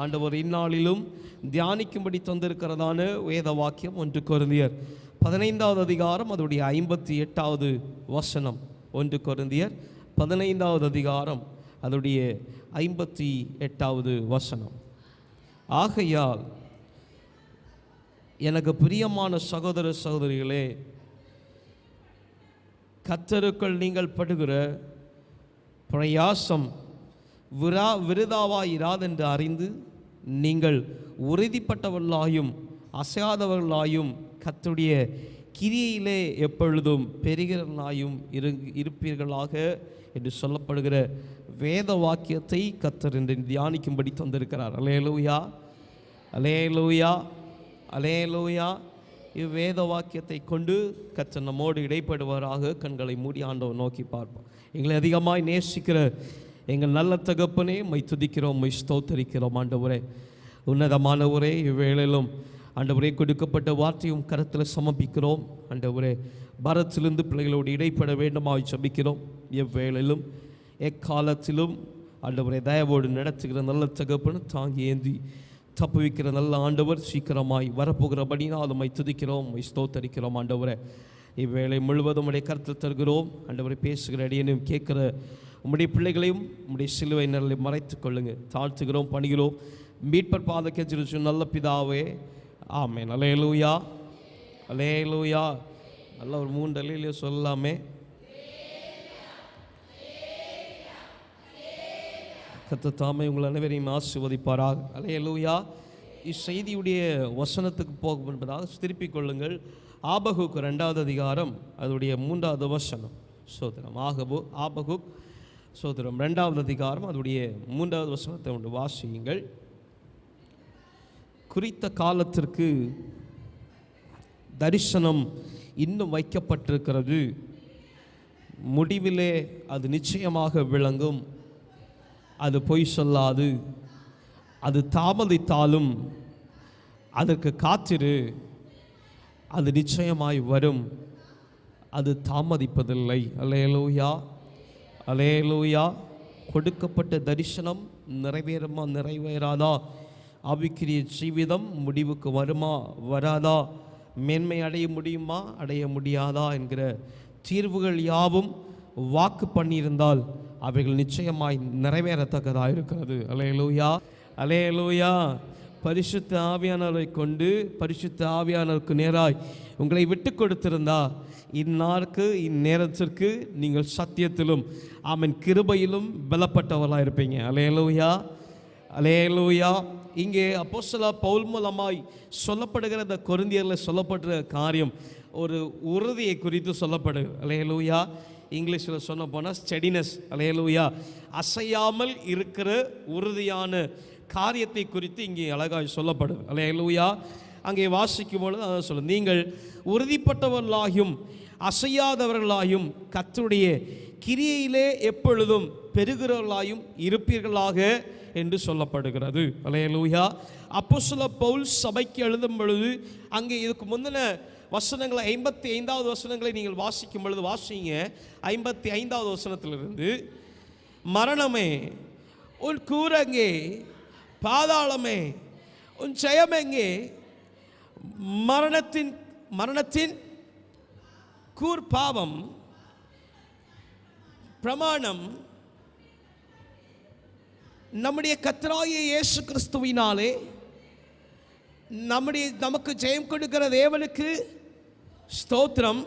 ஆண்டவர் இந்நாளிலும் தியானிக்கும்படி தந்திருக்கிறதான வேத வாக்கியம் 1 கொரிந்தியர் 15வது அதிகாரம் அதோடைய 58வது வசனம். 1 கொரிந்தியர் 15வது அதிகாரம் அதோடைய 58வது வசனம். ஆகையால் எனக்கு பிரியமான சகோதர சகோதரிகளே, கர்த்தருக்குள் நீங்கள் படுகிற பிரயாசம் விருதாவாயிராதென்று அறிந்து நீங்கள் உறுதிப்பட்டவர்களாயும் அசையாதவர்களாயும் கர்த்தருடைய கிரியையிலே எப்பொழுதும் பெருகிறவர்களாயும் இருப்பீர்களாக என்று சொல்லப்படுகிற வேத வாக்கியத்தை கர்த்தர் என்று தியானிக்கும்படி தந்திருக்கிறார். அல்லேலூயா, அல்லேலூயா, அல்லேலூயா. இவ்வேத வாக்கியத்தை கொண்டு கர்த்தர் நம்மோடு இடைப்படுவராக கண்களை மூடி ஆண்டவர் நோக்கி பார்ப்போம். எங்களை அதிகமாய் நேசிக்கிற எங்கள் நல்ல தகப்பனே, மை துதிக்கிறோம், மை ஸ்தோத்தரிக்கிறோம். ஆண்டவரே, உன்னதமானவரே, இவ்வேளையிலும் ஆண்டவரே கொடுக்கப்பட்ட வார்த்தையும் கரத்தில் சமர்ப்பிக்கிறோம். ஆண்டவரே, பாரத்திலிருந்து பிள்ளைகளோடு இடைப்பட வேண்டுமாய் ஜெபிக்கிறோம். எவ்வேளையிலும் எக்காலத்திலும் ஆண்டவரே தயவோடு நடத்துகிற நல்ல தகப்பன் தாங்கி ஏந்தி தப்புவிக்கிற நல்ல ஆண்டவர் சீக்கிரமாய் வரப்போகிறபடினால் மை துதிக்கிறோம், மை ஸ்தோத்தரிக்கிறோம். ஆண்டவரே, இவ்வேளை முழுவதும் உடைய கருத்தில் தருகிறோம். ஆண்டவரை பேசுகிற அடியனையும் கேட்கிற உம்முடைய பிள்ளைகளையும் உம்முடைய சிலுவை நிழலை மறைத்துக் கொள்ளுங்க. தாழ்த்துகிறோம், பணிகிறோம் மீட்பர் பாத கெஞ்சிருச்சு நல்ல பிதாவே, ஆமென். அல்லேலூயா, அல்லேலூயா. நல்ல ஒரு 3 அல்லேலூயா சொல்லலாமே. கர்த்தர் தாமே உங்கள் அனைவரையும் ஆசீர்வதிப்பாராக. அல்லேலூயா. இச்செய்தியுடைய வசனத்துக்கு போகும் என்பதாக திருப்பிக் கொள்ளுங்கள். ஆபகுக் 2வது அதிகாரம் அதோடைய 3வது வசனம். சோதரம் ஆபகுக் சோதரம் 2வது அதிகாரம் அதோடைய 3வது வசனத்தை ஒன்று வாசியுங்கள். குறித்த காலத்திற்கு தரிசனம் இன்னும் வைக்கப்பட்டிருக்கிறது, முடிவிலே அது நிச்சயமாக விளங்கும், அது பொய் சொல்லாது, அது தாமதித்தாலும் அதற்கு காத்திரு, அது நிச்சயமாய் வரும், அது தாமதிப்பதில்லை. அல்லேலூயா, அல்லேலூயா. கொடுக்கப்பட்ட தரிசனம் நிறைவேறுமா நிறைவேறாதா? ஆவிக்குரிய ஜீவிதம் முடிவுக்கு வருமா வராதா? மேன்மை அடைய முடியுமா அடைய முடியாதா என்கிற தீர்வுகள் யாவும் வாக்கு பண்ணியிருந்தால் அவைகள் நிச்சயமாய் நிறைவேறத்தக்கதாக இருக்கிறது. அல்லேலூயா, அல்லேலூயா. பரிசுத்த ஆவியானவரை கொண்டு பரிசுத்த ஆவியானவருக்கு நேராய் உங்களை விட்டு கொடுத்திருந்தா இந்நாளுக்கு இந்நேரத்திற்கு நீங்கள் சத்தியத்திலும் ஆமென் கிருபையிலும் பலப்பட்டவர்களாக இருப்பீங்க. அல்லேலூயா, அல்லேலூயா. இங்கே அப்போஸ்தலர் பவுல் மூலமாய் சொல்லப்படுகிற இந்த கொரிந்தியரில் சொல்லப்படுற காரியம் ஒரு உறுதியை குறித்து சொல்லப்படுது. அல்லேலூயா. இங்கிலீஷில் சொன்ன போனால் ஸ்டெடினஸ். அல்லேலூயா. அசையாமல் இருக்கிற உறுதியான காரியத்தை குறித்து இங்கே அழகாய் சொல்லப்படுது. அல்லேலூயா. அங்கே வாசிக்கும் பொழுது அதான் சொல்ல, நீங்கள் உறுதிப்பட்டவர்களாயும் அசையாதவர்களாயும் கர்த்தருடைய கிரியையிலே எப்பொழுதும் பெருகிறவர்களாயும் இருப்பீர்களாக என்று சொல்லப்படுகிறது. அல்லேலூயா. அப்போஸ்தலர் பவுல் சபைக்கு எழுதும் பொழுது அங்கே இதுக்கு முந்தின வசனங்களை 55வது வசனங்களை நீங்கள் வாசிக்கும் பொழுது வாசிங்க. 55வது வசனத்திலிருந்து, மரணமே உன் கூரங்கே, பாதாளமே உன் ஜெயமெங்கே, மரணத்தின் கூர் பாவம் பிரமாணம் நம்முடைய கர்த்தராகிய இயேசு கிறிஸ்துவினாலே நமக்கு ஜெயம் கொடுக்கிற தேவனுக்கு ஸ்தோத்திரம்.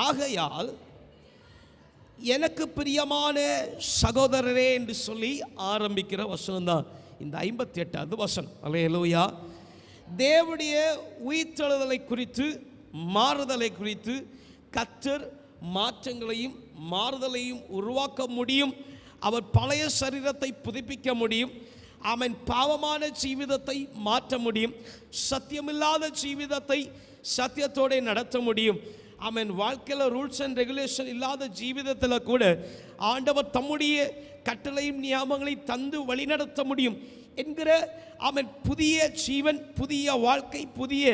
ஆகையால் எனக்கு பிரியமான சகோதரரே என்று சொல்லி ஆரம்பிக்கிற வசனம் தான் இந்த 58வது வசனம். அல்லேலூயா. தேவனுடைய உயிர்த்தெழுதலை குறித்து மாறுதலை குறித்து கர்த்தர் மாற்றங்களையும் மாறுதலையும் உருவாக்க முடியும். அவர் பழைய சரீரத்தை புதுப்பிக்க முடியும். அவன் பாவமான ஜீவிதத்தை மாற்ற முடியும். சத்தியமில்லாத ஜீவிதத்தை சத்தியத்தோடு நடத்த முடியும். அவன் வாழ்க்கையில் ரூல்ஸ் அண்ட் ரெகுலேஷன் இல்லாத ஜீவிதத்தில் கூட ஆண்டவர் தம்முடைய கட்டளையும் நியாமங்களை தந்து வழிநடத்த முடியும் என்கிற அவன் புதிய ஜீவன், புதிய வாழ்க்கை, புதிய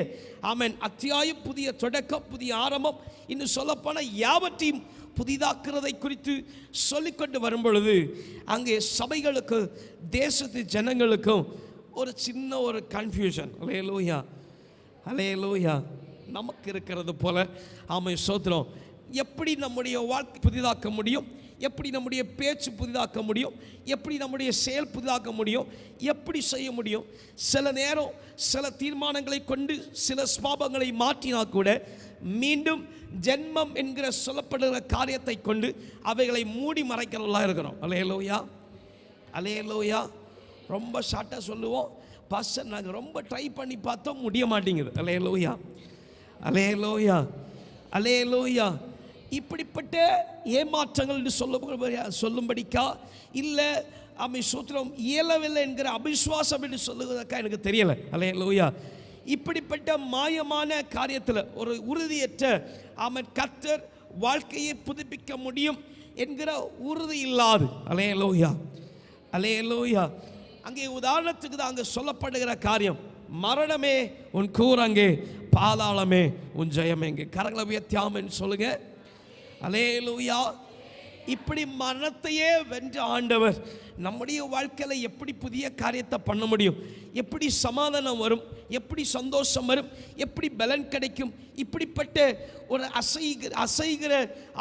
அவன் அத்தியாயம், புதிய தொடக்கம், புதிய ஆரம்பம், இன்னும் சொல்லப்போன யாவற்றையும் புதிதாக்குறதை குறித்து சொல்லிக்கொண்டு வரும் பொழுது அங்கே சபைகளுக்கு தேசத்து ஜனங்களுக்கும் ஒரு சின்ன ஒரு கன்ஃபியூஷன். அல்லேலூயா, அல்லேலூயா. நமக்கு இருக்கிறது போல. ஆமென், ஸ்தோத்திரம். எப்படி நம்முடைய வாழ்க்கை புதிதாக்க முடியும்? எப்படி நம்முடைய பேச்சு புதிதாக்க முடியும்? எப்படி நம்முடைய செயல் புதிதாக்க முடியும்? எப்படி செய்ய முடியும்? சில நேரம் சில தீர்மானங்களை கொண்டு சில ஸ்வாபங்களை மாற்றினா கூட மீண்டும் ஜென்மம் என்கிற சொல்லப்படுகிற காரியத்தை கொண்டு அவைகளை மூடி மறைக்கிறவர்களாக இருக்கிறோம். அல்லேலூயா, அல்லேலூயா. ரொம்ப ஷார்ட்டாக சொல்லுவோம், பாஸ்டர் நாங்கள் ரொம்ப ட்ரை பண்ணி பார்த்தோம், முடிய மாட்டேங்குது. அல்லேலூயா, அல்லேலூயா, அல்லேலூயா. இப்படிப்பட்ட ஏமாற்றங்கள் என்று சொல்லும்படிக்கா இல்லை ஆமென் ஸ்தோத்திரம் இயலவில்லை என்கிற அவிசுவாசம் என்று சொல்லுவதற்கா எனக்கு தெரியலை. அல்லேலூயா. இப்படிப்பட்ட மாயமான காரியத்தில் ஒரு உறுதியற்ற ஆமென் கர்த்தர் வாழ்க்கையை புதுப்பிக்க முடியும் என்கிற உறுதி இல்லாது. அல்லேலூயா, அல்லேலூயா. அங்கே உதாரணத்துக்கு தான் அங்கே சொல்லப்படுகிற காரியம், மரணமே உன் கூரங்கே, பாதாளமே உன் ஜெயம் எங்கே. கரங்களை உயர்த்தியாமன்னு சொல்லுங்க. அல்லேலூயா. இப்படி மரணத்தையே வென்ற ஆண்டவர் நம்முடைய வாழ்க்கையில் எப்படி புதிய காரியத்தை பண்ண முடியும்? எப்படி சமாதானம் வரும்? எப்படி சந்தோஷம் வரும்? எப்படி பலன் கிடைக்கும்? இப்படிப்பட்ட ஒரு அசைகிற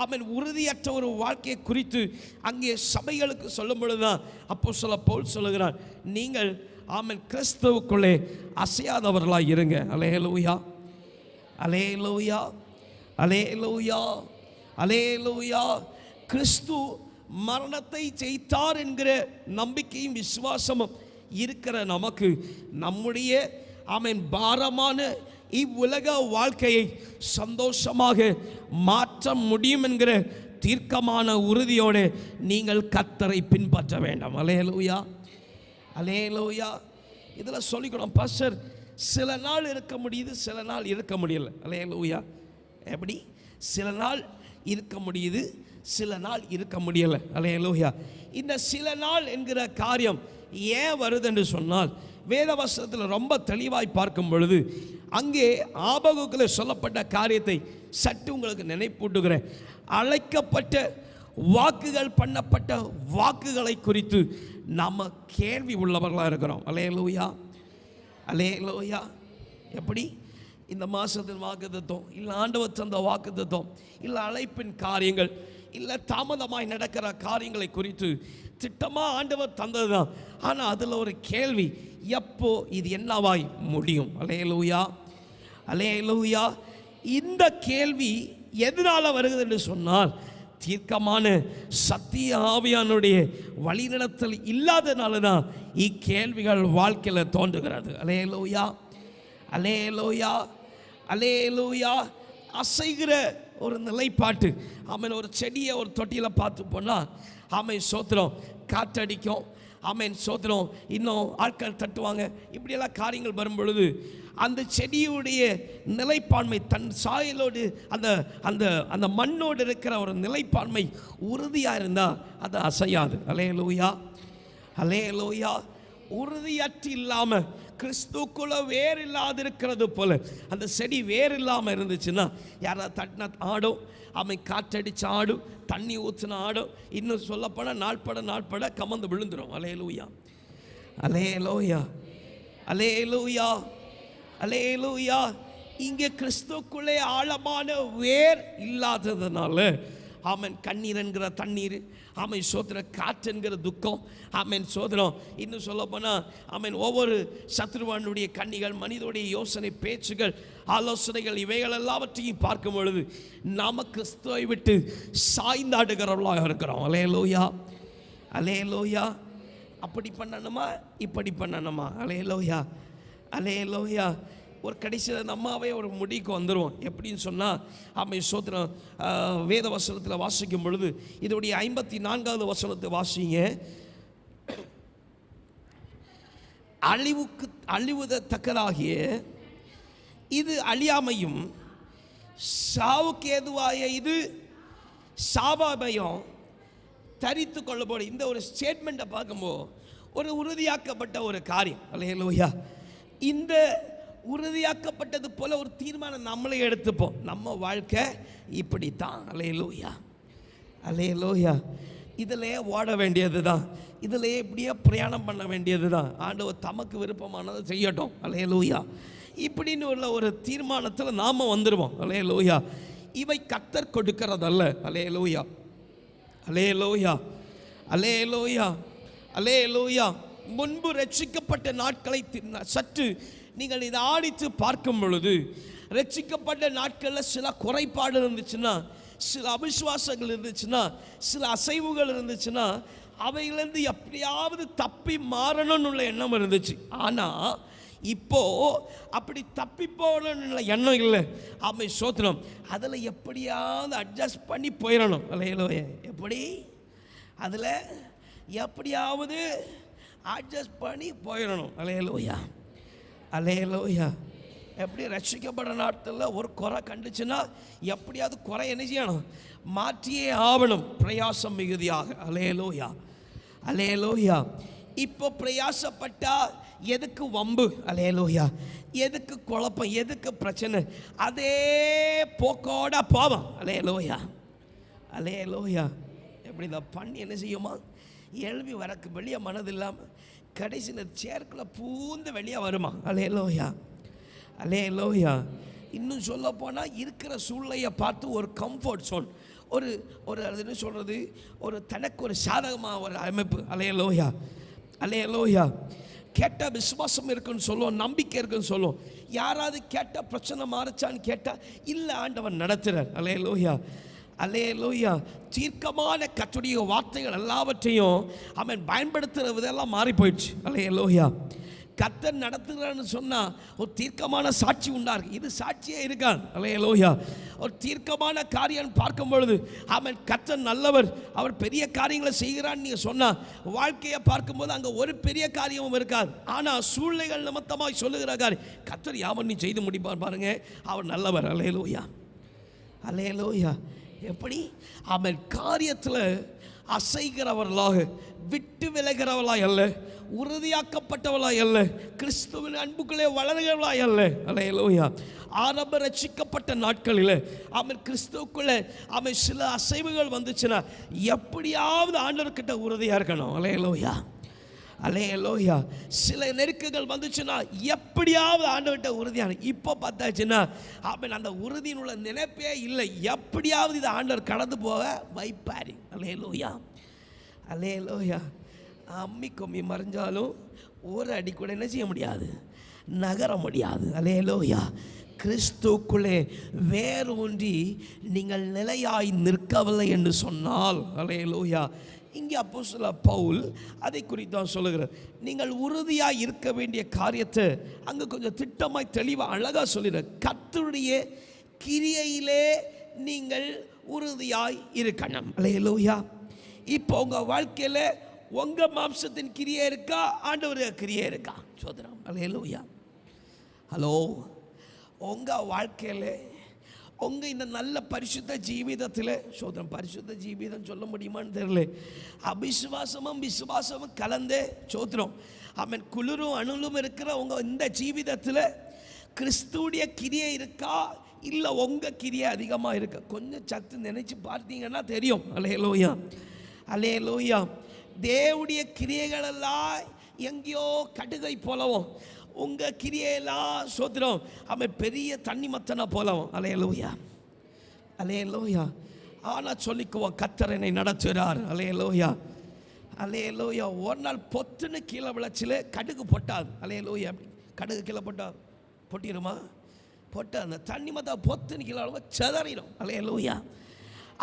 அவன் உறுதியற்ற ஒரு வாழ்க்கையை குறித்து அங்கே சபைகளுக்கு சொல்லும் பொழுதுதான் அப்போஸ்தலன் பவுல் சொல்லுகிறான், நீங்கள் ஆமென் கிறிஸ்துவுக்குள்ளே அசையாதவர்களாக இருங்க. அல்லேலூயா, அல்லேலூயா, அல்லேலூயா, அல்லேலூயா. கிறிஸ்து மரணத்தை ஜெயித்தார் என்கிற நம்பிக்கையும் விசுவாசமும் இருக்கிற நமக்கு நம்முடைய ஆமென் பாரமான இவ்வுலக வாழ்க்கையை சந்தோஷமாக மாற்ற முடியும் என்கிற தீர்க்கமான உறுதியோடு நீங்கள் கர்த்தரை பின்பற்ற வேண்டும். அல்லேலூயா, அல்லேலூயா. இதில் சொல்லிக்கணும், பாஸ்டர் சில நாள் இருக்க முடியுது, சில நாள் இருக்க முடியல. அல்லேலூயா. எப்படி? சில நாள் இருக்க முடியுது, சில நாள் இருக்க முடியலை. அல்லேலூயா. இந்த சில நாள் என்கிற காரியம் ஏன் வருது என்று சொன்னால், வேதவசனத்தில் ரொம்ப தெளிவாய் பார்க்கும் பொழுது அங்கே ஆபகுக்கில் சொல்லப்பட்ட காரியத்தை சற்று உங்களுக்கு நினைப்பூட்டுகிறேன். அழைக்கப்பட்ட வாக்குகள் பண்ணப்பட்ட வாக்குகளை குறித்து நாம் கேள்வி உள்ளவர்களாக இருக்கிறோம். அல்லேலூயா, அல்லேலூயா. எப்படி? இந்த மாதத்தின் வாக்குத்தத்தம், இல்லை ஆண்டவர் தந்த வாக்குத்தத்தம், இல்லை அழைப்பின் காரியங்கள், இல்லை தாமதமாய் நடக்கிற காரியங்களை குறித்து திட்டமாக ஆண்டவர் தந்தது தான். ஆனால் அதில் ஒரு கேள்வி, எப்போ இது என்னவாய் முடியும்? அல்லேலூயா, அல்லேலூயா. இந்த கேள்வி எதனால் வருகிறது என்று சொன்னால், தீர்க்கமான சத்திய ஆவியானுடைய வழிநடத்தல் இல்லாதனால தான் இக்கேள்விகள் வாழ்க்கையில் தோன்றுகிறது. அல்லேலூயா, அல்லேலூயா, அல்லேலூயா. அசைகிற ஒரு நிலைப்பாட்டு. ஆமென். ஒரு செடியை ஒரு தொட்டியில் பார்த்து போனால் ஆமென் ஸ்தோத்திரம் காற்றடிக்கும், ஆமென் ஸ்தோத்திரம் இன்னும் ஆட்கள் தட்டுவாங்க, இப்படியெல்லாம் காரியங்கள் வரும் பொழுது அந்த செடியுடைய நிலைப்பான்மை தன் சாயலோடு அந்த அந்த அந்த மண்ணோடு இருக்கிற ஒரு நிலைப்பான்மை உறுதியாக இருந்தால் அது அசையாது. அல்லேலூயா, அல்லேலூயா. உறுதியற்று இல்லாமல் கிறிஸ்துக்குள்ள வேறு இல்லாது இருக்கிறது போல அந்த செடி வேறு இல்லாமல் இருந்துச்சுன்னா யாராவது தட்டினா ஆடும், அவன் காற்றடிச்சு ஆடும், தண்ணி ஊற்றின ஆடும், இன்னும் சொல்லப்போனால் நாட்பட கமந்து விழுந்துடும். அல்லேலூயா, அல்லேலூயா, அல்லேலூயா, அல்லேலூயா. இங்கே கிறிஸ்துக்குள்ளே ஆழமான வேர் இல்லாததுனால ஆமென் கண்ணீர் என்கிற தண்ணீர், ஆமென் சோதர காற்று என்கிற துக்கம், ஆமென் சோதரம் இன்னும் சொல்ல போனால் ஆமென் ஒவ்வொரு சத்ருவானுடைய கண்ணிகள், மனிதனுடைய யோசனை, பேச்சுகள், ஆலோசனைகள், இவைகள் எல்லாவற்றையும் பார்க்கும் பொழுது நாம கிறிஸ்துவை விட்டு சாய்ந்தாடுகிறவர்களாக இருக்கிறோம். அல்லேலூயா, அல்லேலூயா. அப்படி பண்ணணுமா, இப்படி பண்ணணுமா? அல்லேலூயா, அல்லேலூயா. ஒரு கடைசியில் நம்மாவே ஒரு முடிக்கு வந்துடுவோம். எப்படின்னு சொன்னால் ஆமென் ஸ்தோத்திரம் வேத வசனத்தில் வாசிக்கும் பொழுது இதோடைய 54வது வசனத்தை வாசிங்க. அழிவுதக்கதாகிய இது அழியாமையும் சாவுக்கு ஏதுவாய இது சாபாபயம் தரித்து கொள்ளப்படும். இந்த ஒரு ஸ்டேட்மெண்ட்டை பார்க்கும்போது ஒரு உறுதியாக்கப்பட்ட ஒரு காரியம். அல்லேலூயா. இந்த உறுதியாக்கப்பட்டது போல ஒரு தீர்மானம் நம்மளே எடுத்துப்போம். நம்ம வாழ்க்கை இப்படித்தான். அல்லேலூயா, அல்லேலூயா. இதிலே ஓட வேண்டியது தான், இதிலே இப்படியே பிரயாணம் பண்ண வேண்டியது தான். ஆண்டவர் தமக்கு விருப்பமானதை செய்யட்டும், அல்லேலூயா, இப்படின்னு உள்ள ஒரு தீர்மானத்தில் நாம் வந்துடுவோம். அல்லேலூயா. இவை கர்த்தர் கொடுக்கிறதல்ல. அல்லேலூயா, அல்லேலூயா, அல்லேலூயா, அல்லேலூயா. முன்பு ரட்சிக்கப்பட்ட நாட்களை சற்று நீங்கள் இதை ஆடித்து பார்க்கும் பொழுது, ரட்சிக்கப்பட்ட நாட்களில் சில குறைபாடு இருந்துச்சுன்னா, சில அவிசுவாசங்கள் இருந்துச்சுன்னா, சில அசைவுகள் இருந்துச்சுன்னா, அவையிலேருந்து எப்படியாவது தப்பி மாறணும்னு உள்ள எண்ணம் இருந்துச்சு. ஆனால் இப்போ அப்படி தப்பி போகணும்னு எண்ணம் இல்லை. அவை சோத்திரம், அதில் எப்படியாவது அட்ஜஸ்ட் பண்ணி போயிடணும். அல்லேலூயா. எப்படி அதில் எப்படியாவது அட்ஜஸ்ட் பண்ணி போயிடணும். அல்லேலூயா, அல்லேலூயா. எப்படி ரட்சிக்கப்படுற நாட்களில் ஒரு குறை கண்டுச்சுன்னா எப்படியாவது குறை என்ன செய்யணும், மாற்றியே ஆகணும், பிரயாசம் மிகுதியாக. அல்லேலூயா, அல்லேலூயா. இப்போ பிரயாசப்பட்டா எதுக்கு வம்பு? அல்லேலூயா. எதுக்கு குழப்பம், எதுக்கு பிரச்சனை? அதே போக்கோட போவோம். அல்லேலூயா, அல்லேலூயா. எப்படி இந்த பண்ணி என்ன செய்யுமா, எழுவி வரக்கு வெளியே மனது இல்லாமல் கடைசியில் சேர்க்குள்ள பூந்து வெளியே வருமா. அல்லேலூயா, அல்லேலூயா. இன்னும் சொல்ல போனால் இருக்கிற சூழ்நிலையை பார்த்து ஒரு கம்ஃபர்ட் ஜோன், ஒரு அது என்ன சொல்கிறது, ஒரு தனக்கு ஒரு சாதகமாக ஒரு அமைப்பு. அல்லேலூயா, அல்லேலூயா. கேட்ட விசுவாசம் இருக்குன்னு சொல்லுவோம், நம்பிக்கை இருக்குன்னு சொல்லுவோம். யாராவது கேட்ட பிரச்சனை மாறுச்சான்னு கேட்டால் இல்லை, ஆண்டவன் நடத்துகிறார். அல்லேலூயா, அல்லேலூயா. தீர்க்கமான கர்த்தருடைய வார்த்தைகள் எல்லாவற்றையும் அவன் பயன்படுத்துகிற விதெல்லாம் மாறி போயிடுச்சு. அல்லேலூயா. கர்த்தர் நடத்துகிறான்னு சொன்னால் ஒரு தீர்க்கமான சாட்சி உண்டாரு. இது சாட்சியே இருக்கான். அல்லேலூயா. ஒரு தீர்க்கமான காரியம் பார்க்கும் பொழுது அவன் கர்த்தர் நல்லவர், அவர் பெரிய காரியங்களை செய்கிறான்னு நீங்கள் சொன்னால், வாழ்க்கையை பார்க்கும்போது அங்கே ஒரு பெரிய காரியமும் இருக்காது. ஆனால் சூழ்நிலைகள் நிமித்தமாக சொல்லுகிற காரியம் கர்த்தர் யாவன் நீ செய்து முடிப்பார் பாருங்க, அவர் நல்லவர். அல்லேலூயா, அல்லேலூயா. எப்படி அவன் காரியத்தில் அசைகிறவர்களாக, விட்டு விலகிறவர்களாய் அல்ல, உறுதியாக்கப்பட்டவளாய் அல்ல, கிறிஸ்துவின் அன்புக்குள்ளே வளர்கிறவளாய் அல்ல. அல்லேலூயா. ஆரம்ப ரட்சிக்கப்பட்ட நாட்களில் அவன் கிறிஸ்துவுக்குள்ளே அவன் சில அசைவுகள் வந்துச்சுன்னா எப்படியாவது ஆண்டவர்கிட்ட உறுதியாக இருக்கணும். அல்லேலூயா, அல்லேலூயா. சில நெருக்கங்கள் வந்துச்சுன்னா எப்படியாவது ஆண்டவர்கிட்ட உறுதியான. இப்போ பார்த்தாச்சுன்னா அவன் அந்த உறுதியின் உள்ள நினைப்பே இல்லை, எப்படியாவது இது ஆண்டவர் கடந்து போக வைப்பாரு. அல்லேலூயா, அல்லேலூயா. அம்மி கொம்மி மறைஞ்சாலும் ஒரு அடி கூட என்ன செய்ய முடியாது, நகர முடியாது. அல்லேலூயா. கிறிஸ்துக்குள்ளே வேறு ஒன்றி நீங்கள் நிலையாய் நிற்கவில்லை என்று சொன்னால், அல்லேலூயா, இங்கே அப்போஸ்தலர் பவுல் அதை குறித்து தான் சொல்லுகிறார். நீங்கள் உறுதியாக இருக்க வேண்டிய காரியத்தை அங்கே கொஞ்சம் திட்டமாய் தெளிவாக அழகாக சொல்லுகிறார். கர்த்தருடைய கிரியையிலே நீங்கள் உறுதியாய் இருக்கணும். அல்லேலூயா. இப்போ உங்கள் வாழ்க்கையில் உங்கள் மாம்சத்தின் கிரியை இருக்கா, ஆண்டவருடைய கிரியை இருக்கா? சோதரம். அல்லேலூயா. ஹலோ, உங்கள் வாழ்க்கையில் உங்கள் இந்த நல்ல பரிசுத்த ஜீவிதத்தில், சோதரம் பரிசுத்த ஜீவிதம் சொல்ல முடியுமான்னு தெரியல, அபிசுவாசமும் விசுவாசமும் கலந்தே சோதரம் அவன் குளிரும் அணுலும் இருக்கிற உங்கள் இந்த ஜீவிதத்தில் கிறிஸ்துடைய கிரியை இருக்கா, இல்லை உங்கள் கிரியை அதிகமாக இருக்கா? கொஞ்சம் சத்து நினைச்சு பார்த்தீங்கன்னா தெரியும். அல்லேலூயா, அல்லேலூயா. தேவனுடைய கிரியைகளெல்லாம் எங்கேயோ கடுகை போலவும், உங்கள் கிரியையெல்லாம் சோத்திரம் அவன் பெரிய தண்ணி மத்தனா போலவும். அல்லேலூயா, அல்லேலூயா. ஆனால் சொல்லிக்குவோம், கர்த்தர் என்னை நடத்துகிறார். அல்லேலூயா, அல்லேலூயா. ஒரு நாள் பொத்துன்னு கீழே விளைச்சில் கடுகு போட்டாது. அல்லேலூயா. கடுகு கீழே போட்டால் பொட்டிடுமா? போட்டு அந்த தண்ணி மத்தா பொத்துன்னு கீழே செதறிடும். அல்லேலூயா.